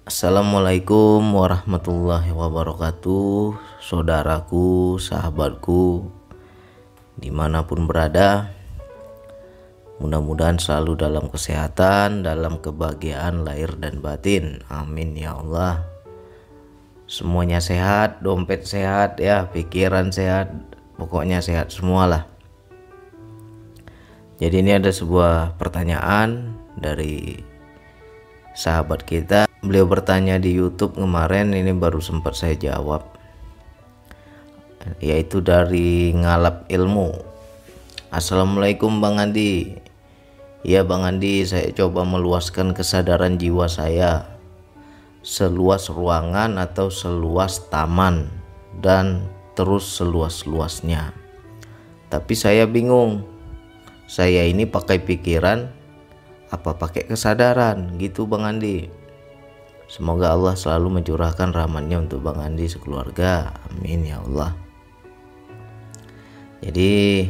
Assalamualaikum warahmatullahi wabarakatuh, saudaraku, sahabatku, dimanapun berada. Mudah-mudahan selalu dalam kesehatan, dalam kebahagiaan lahir dan batin. Amin ya Allah. Semuanya sehat, dompet sehat ya, pikiran sehat, pokoknya sehat semualah. Jadi ini ada sebuah pertanyaan dari sahabat kita. Beliau bertanya di YouTube kemarin, ini baru sempat saya jawab, yaitu dari Ngalap Ilmu. Assalamualaikum Bang Andi. Ya Bang Andi, saya coba meluaskan kesadaran jiwa saya seluas ruangan atau seluas taman dan terus seluas-luasnya. Tapi saya bingung, saya ini pakai pikiran apa pakai kesadaran gitu Bang Andi. Semoga Allah selalu mencurahkan rahmatnya untuk Bang Andi sekeluarga. Amin ya Allah. Jadi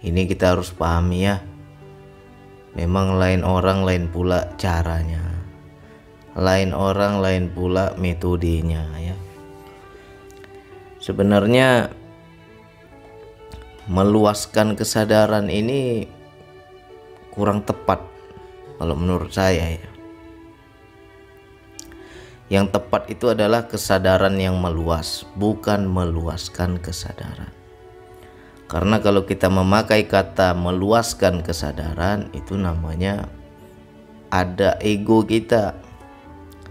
ini kita harus pahami ya, memang lain orang lain pula caranya, lain orang lain pula metodenya ya. Sebenarnya meluaskan kesadaran ini kurang tepat kalau menurut saya ya. Yang tepat itu adalah kesadaran yang meluas, bukan meluaskan kesadaran. Karena kalau kita memakai kata meluaskan kesadaran, itu namanya ada ego kita.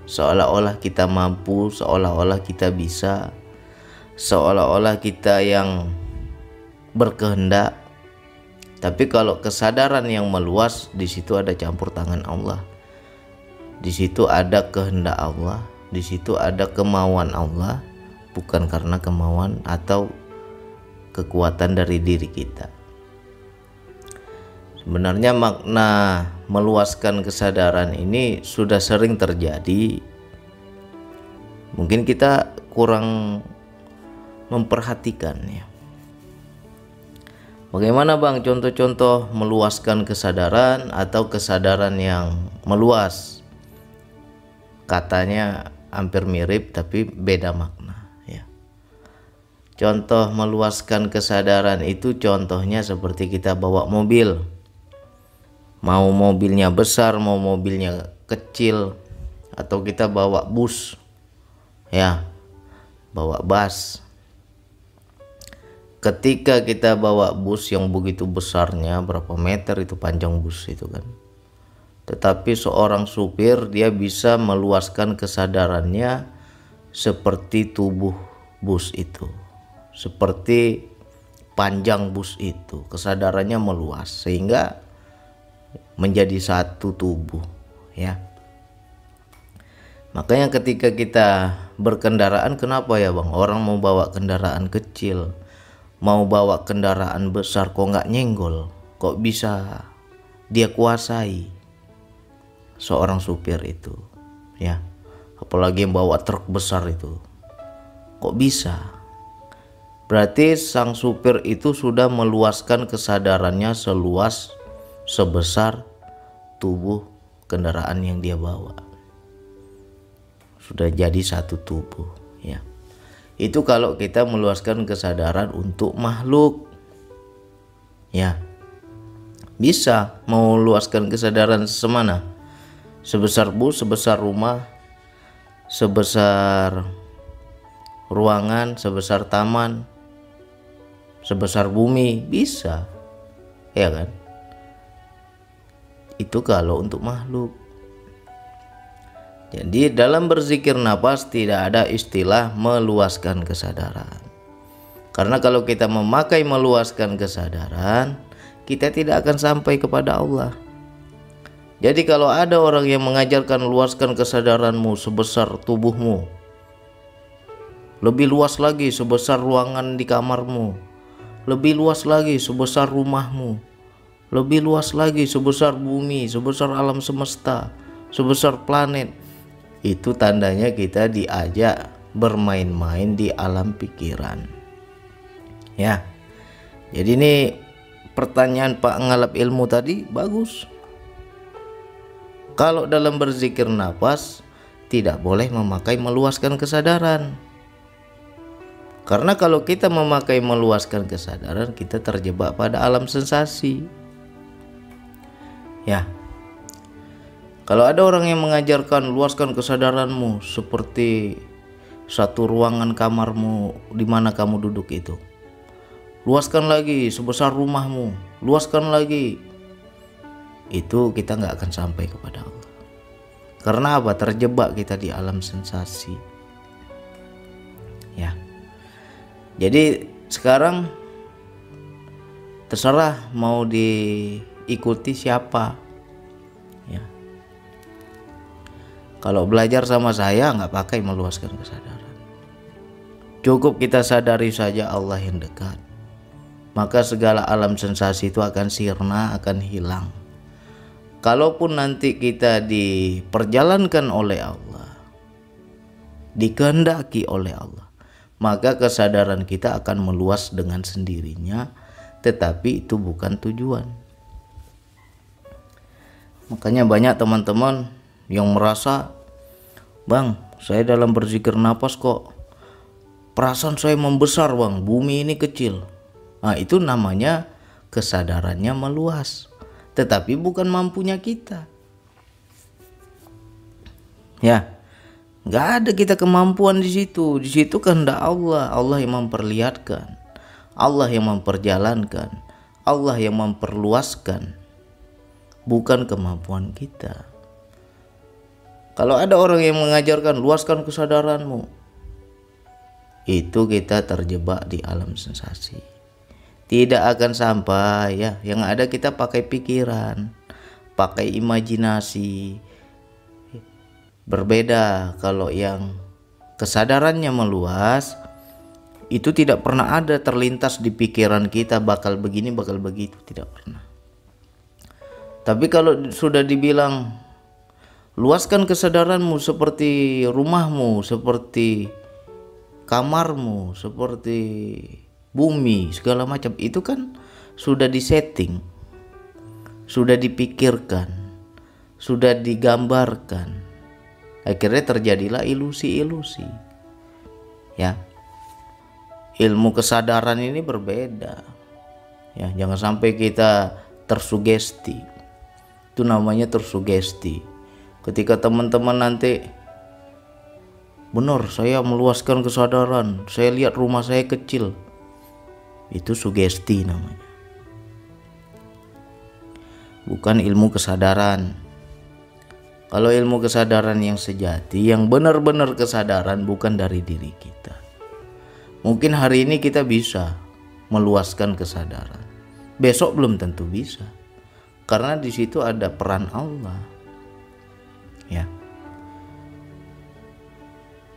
Seolah-olah kita mampu, seolah-olah kita bisa, seolah-olah kita yang berkehendak. Tapi kalau kesadaran yang meluas, di situ ada campur tangan Allah. Di situ ada kehendak Allah, di situ ada kemauan Allah, bukan karena kemauan atau kekuatan dari diri kita. Sebenarnya makna meluaskan kesadaran ini sudah sering terjadi. Mungkin kita kurang memperhatikannya. Bagaimana Bang contoh-contoh meluaskan kesadaran atau kesadaran yang meluas? Katanya hampir mirip tapi beda makna ya. Contoh meluaskan kesadaran itu contohnya seperti kita bawa mobil. Mau mobilnya besar, mau mobilnya kecil, atau kita bawa bus ya, bawa bus. Ketika kita bawa bus yang begitu besarnya, berapa meter itu panjang bus itu kan, tetapi seorang supir dia bisa meluaskan kesadarannya seperti tubuh bus itu, seperti panjang bus itu, kesadarannya meluas sehingga menjadi satu tubuh ya. Makanya ketika kita berkendaraan, kenapa ya Bang, orang mau bawa kendaraan kecil, mau bawa kendaraan besar kok nggak nyenggol, kok bisa dia kuasai seorang supir itu ya, apalagi yang bawa truk besar itu, kok bisa? Berarti sang supir itu sudah meluaskan kesadarannya seluas sebesar tubuh kendaraan yang dia bawa, sudah jadi satu tubuh ya. Itu kalau kita meluaskan kesadaran untuk makhluk ya. Bisa mau luaskan kesadaran semana, sebesar bus, sebesar rumah, sebesar ruangan, sebesar taman, sebesar bumi, bisa ya kan. Itu kalau untuk makhluk. Jadi dalam berzikir nafas tidak ada istilah meluaskan kesadaran. Karena kalau kita memakai meluaskan kesadaran, kita tidak akan sampai kepada Allah. Jadi kalau ada orang yang mengajarkan luaskan kesadaranmu sebesar tubuhmu, lebih luas lagi sebesar ruangan di kamarmu, lebih luas lagi sebesar rumahmu, lebih luas lagi sebesar bumi, sebesar alam semesta, sebesar planet, itu tandanya kita diajak bermain-main di alam pikiran ya. Jadi ini pertanyaan Pak Ngalap Ilmu tadi bagus. Kalau dalam berzikir nafas tidak boleh memakai meluaskan kesadaran. Karena kalau kita memakai meluaskan kesadaran, kita terjebak pada alam sensasi. Ya. Kalau ada orang yang mengajarkan luaskan kesadaranmu seperti satu ruangan kamarmu di mana kamu duduk itu. Luaskan lagi sebesar rumahmu, luaskan lagi. Itu kita nggak akan sampai kepada Allah. Karena apa? Terjebak kita di alam sensasi. Ya. Jadi sekarang terserah mau diikuti siapa. Ya. Kalau belajar sama saya nggak pakai meluaskan kesadaran. Cukup kita sadari saja Allah yang dekat. Maka segala alam sensasi itu akan sirna, akan hilang. Kalaupun nanti kita diperjalankan oleh Allah, dikehendaki oleh Allah, maka kesadaran kita akan meluas dengan sendirinya, tetapi itu bukan tujuan. Makanya banyak teman-teman yang merasa, bang, saya dalam berzikir nafas kok perasaan saya membesar bang, bumi ini kecil. Nah itu namanya kesadarannya meluas, tetapi bukan mampunya kita. Ya, nggak ada kita kemampuan di situ. Di situ kehendak Allah. Allah yang memperlihatkan, Allah yang memperjalankan, Allah yang memperluaskan, bukan kemampuan kita. Kalau ada orang yang mengajarkan luaskan kesadaranmu, itu kita terjebak di alam sensasi. Tidak akan sampai ya. Yang ada kita pakai pikiran, pakai imajinasi. Berbeda kalau yang kesadarannya meluas, itu tidak pernah ada terlintas di pikiran kita bakal begini, bakal begitu, tidak pernah. Tapi kalau sudah dibilang luaskan kesadaranmu seperti rumahmu, seperti kamarmu, seperti bumi, segala macam, itu kan sudah disetting, sudah dipikirkan, sudah digambarkan. Akhirnya terjadilah ilusi-ilusi. Ya. Ilmu kesadaran ini berbeda. Ya, jangan sampai kita tersugesti. Itu namanya tersugesti. Ketika teman-teman nanti, benar saya meluaskan kesadaran, saya lihat rumah saya kecil, itu sugesti namanya, bukan ilmu kesadaran. Kalau ilmu kesadaran yang sejati, yang benar-benar kesadaran, bukan dari diri kita. Mungkin hari ini kita bisa meluaskan kesadaran, besok belum tentu bisa, karena di situ ada peran Allah. Ya,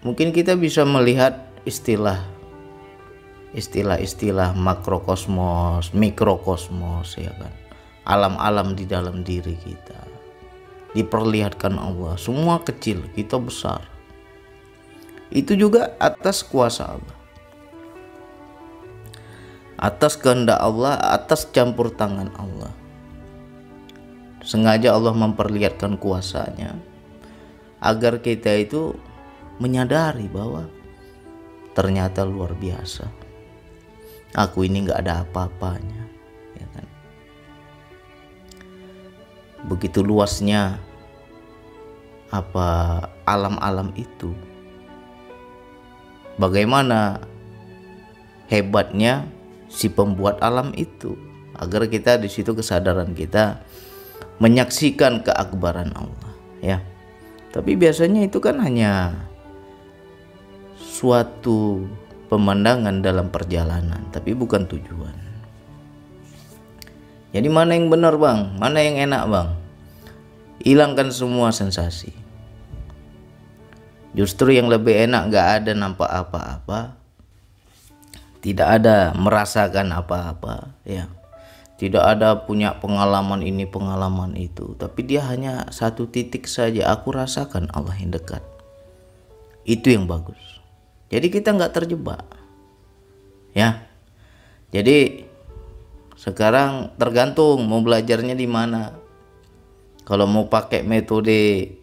mungkin kita bisa melihat istilah makrokosmos, mikrokosmos, ya kan, alam-alam di dalam diri kita diperlihatkan Allah, semua kecil, kita besar. Itu juga atas kuasa Allah, atas kehendak Allah, atas campur tangan Allah. Sengaja Allah memperlihatkan kuasanya agar kita itu menyadari bahwa ternyata luar biasa, aku ini nggak ada apa-apanya, ya kan? Begitu luasnya apa alam-alam itu, bagaimana hebatnya si pembuat alam itu, agar kita di situ kesadaran kita menyaksikan keakbaran Allah, ya. Tapi biasanya itu kan hanya suatu pemandangan dalam perjalanan, tapi bukan tujuan. Jadi mana yang benar bang, mana yang enak bang? Hilangkan semua sensasi. Justru yang lebih enak gak ada nampak apa-apa, tidak ada merasakan apa-apa, ya. Tidak ada punya pengalaman ini, pengalaman itu, tapi dia hanya satu titik saja, aku rasakan Allah yang dekat. Itu yang bagus. Jadi kita nggak terjebak, ya. Jadi sekarang tergantung mau belajarnya di mana. Kalau mau pakai metode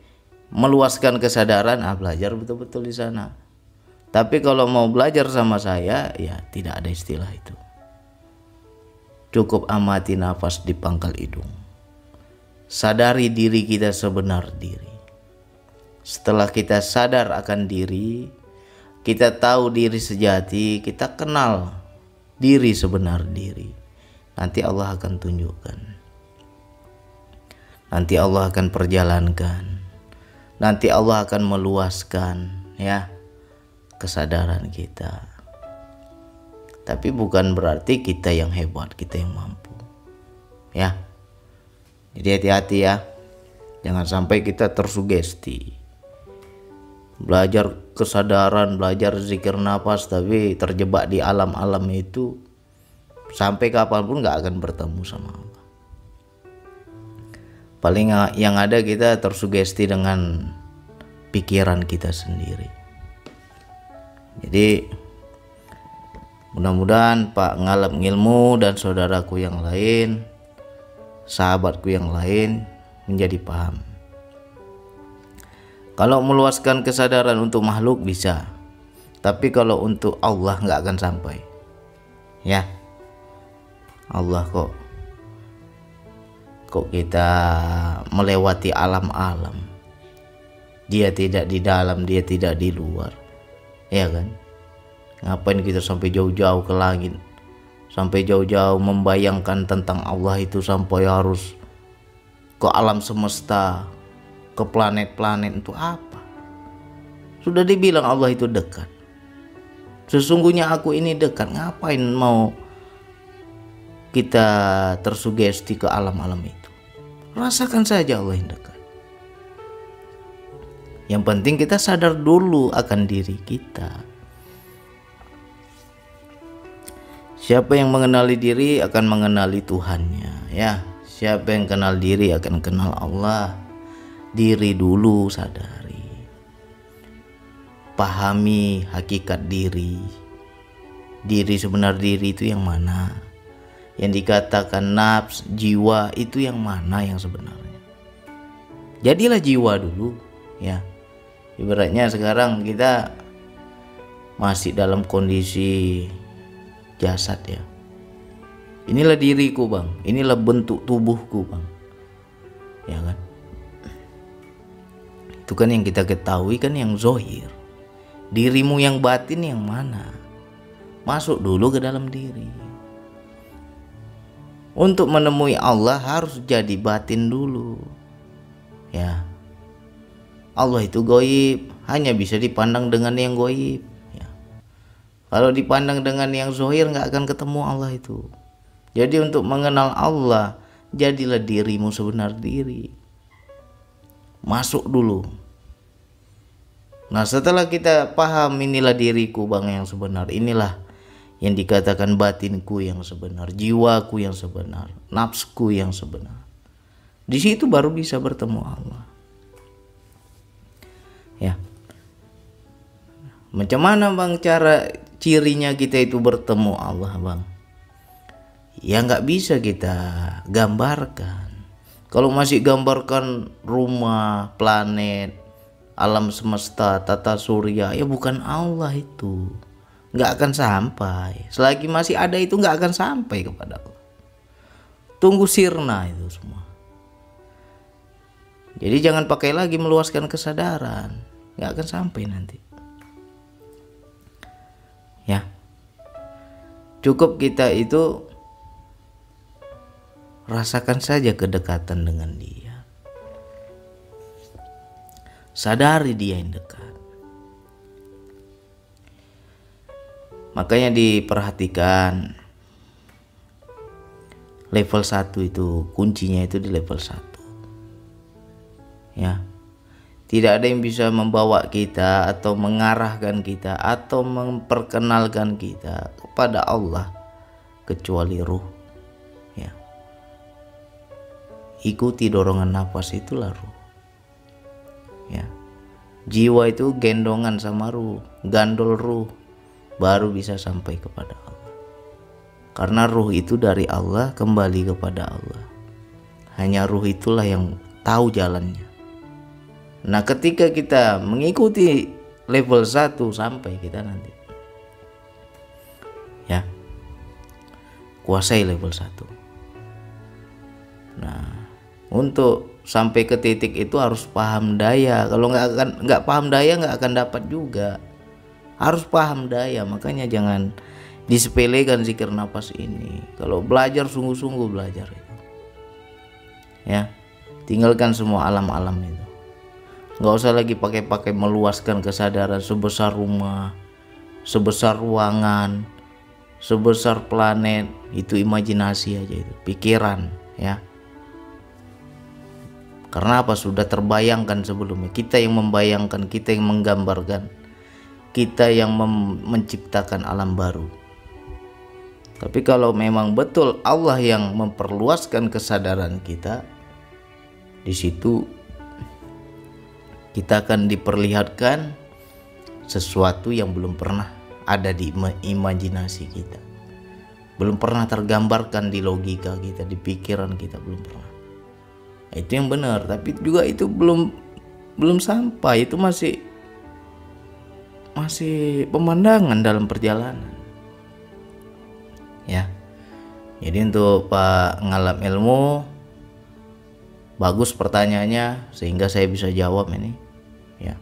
meluaskan kesadaran, belajar betul-betul di sana. Tapi kalau mau belajar sama saya, ya tidak ada istilah itu. Cukup amati nafas di pangkal hidung. Sadari diri kita sebenar diri. Setelah kita sadar akan diri, kita tahu diri sejati, kita kenal diri sebenar diri. Nanti Allah akan tunjukkan. Nanti Allah akan perjalankan. Nanti Allah akan meluaskan ya kesadaran kita. Tapi bukan berarti kita yang hebat, kita yang mampu. Ya. Jadi hati-hati ya. Jangan sampai kita tersugesti. Belajar kesadaran, belajar zikir nafas, tapi terjebak di alam-alam itu, sampai kapanpun gak akan bertemu sama Allah. Paling yang ada kita tersugesti dengan pikiran kita sendiri. Jadi mudah-mudahan Pak Ngalap Ngilmu dan saudaraku yang lain, sahabatku yang lain menjadi paham. Kalau meluaskan kesadaran untuk makhluk bisa, tapi kalau untuk Allah nggak akan sampai. Ya, Allah kok kita melewati alam-alam. Dia tidak di dalam, dia tidak di luar. Ya kan? Ngapain kita sampai jauh-jauh ke langit? Sampai jauh-jauh membayangkan tentang Allah itu, sampai harus ke alam semesta, ke planet-planet, itu apa? Sudah dibilang Allah itu dekat. Sesungguhnya aku ini dekat. Ngapain mau kita tersugesti ke alam-alam itu? Rasakan saja Allah yang dekat. Yang penting kita sadar dulu akan diri kita. Siapa yang mengenali diri akan mengenali Tuhannya, ya. Siapa yang kenal diri akan kenal Allah. Diri dulu sadari. Pahami hakikat diri. Diri sebenar diri itu yang mana? Yang dikatakan nafs, jiwa itu yang mana yang sebenarnya? Jadilah jiwa dulu, ya. Ibaratnya sekarang kita masih dalam kondisi jasad, ya. Inilah diriku, Bang. Inilah bentuk tubuhku, Bang. Ya kan? Itu kan yang kita ketahui kan yang zohir. Dirimu yang batin yang mana? Masuk dulu ke dalam diri. Untuk menemui Allah harus jadi batin dulu. Ya. Allah itu goib, hanya bisa dipandang dengan yang goib, ya. Kalau dipandang dengan yang zohir nggak akan ketemu Allah itu. Jadi untuk mengenal Allah, jadilah dirimu sebenar diri. Masuk dulu. Nah, setelah kita paham inilah diriku, Bang, yang sebenar, inilah yang dikatakan batinku yang sebenar, jiwaku yang sebenar, nafsku yang sebenar. Di situ baru bisa bertemu Allah. Ya. Macam mana, Bang, cara cirinya kita itu bertemu Allah, Bang? Ya nggak bisa kita gambarkan. Kalau masih gambarkan rumah, planet, alam semesta, tata surya, ya bukan Allah itu. Nggak akan sampai. Selagi masih ada itu nggak akan sampai kepada Allah. Tunggu sirna itu semua. Jadi jangan pakai lagi meluaskan kesadaran, nggak akan sampai nanti. Ya, cukup kita itu rasakan saja kedekatan dengan Dia. Sadari Dia yang dekat. Makanya diperhatikan level 1 itu, kuncinya itu di level 1. Ya. Tidak ada yang bisa membawa kita atau mengarahkan kita atau memperkenalkan kita kepada Allah kecuali ruh. Ya. Ikuti dorongan nafas, itulah ruh. Ya. Jiwa itu gendongan sama ruh, gandol ruh, baru bisa sampai kepada Allah. Karena ruh itu dari Allah kembali kepada Allah. Hanya ruh itulah yang tahu jalannya. Nah, ketika kita mengikuti level 1 sampai kita nanti ya kuasai level 1. Nah, untuk sampai ke titik itu harus paham daya. Kalau nggak paham daya nggak akan dapat juga. Harus paham daya. Makanya jangan disepelekan zikir nafas ini. Kalau belajar sungguh-sungguh belajar itu. Ya, tinggalkan semua alam-alam itu. Nggak usah lagi pakai meluaskan kesadaran sebesar rumah, sebesar ruangan, sebesar planet. Itu imajinasi aja, itu pikiran ya. Karena apa? Sudah terbayangkan sebelumnya. Kita yang membayangkan, kita yang menggambarkan, kita yang menciptakan alam baru. Tapi kalau memang betul Allah yang memperluaskan kesadaran kita, di situ kita akan diperlihatkan sesuatu yang belum pernah ada di imajinasi kita, belum pernah tergambarkan di logika kita, di pikiran kita, belum pernah. Itu yang benar, tapi juga itu belum sampai, itu masih pemandangan dalam perjalanan ya. Jadi untuk Pak Ngalam Ilmu, bagus pertanyaannya sehingga saya bisa jawab ini ya.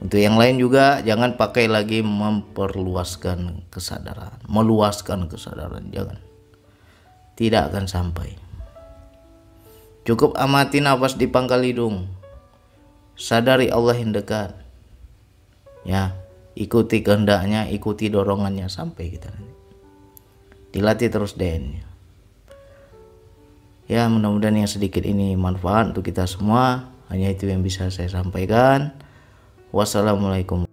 Untuk yang lain juga jangan pakai lagi memperluaskan kesadaran, meluaskan kesadaran, jangan, tidak akan sampai. Cukup amati nafas di pangkal hidung, sadari Allah yang dekat ya, ikuti kehendaknya, ikuti dorongannya sampai kita nanti. Dilatih terus DN ya. Mudah-mudahan yang sedikit ini manfaat untuk kita semua. Hanya itu yang bisa saya sampaikan. Wassalamualaikum.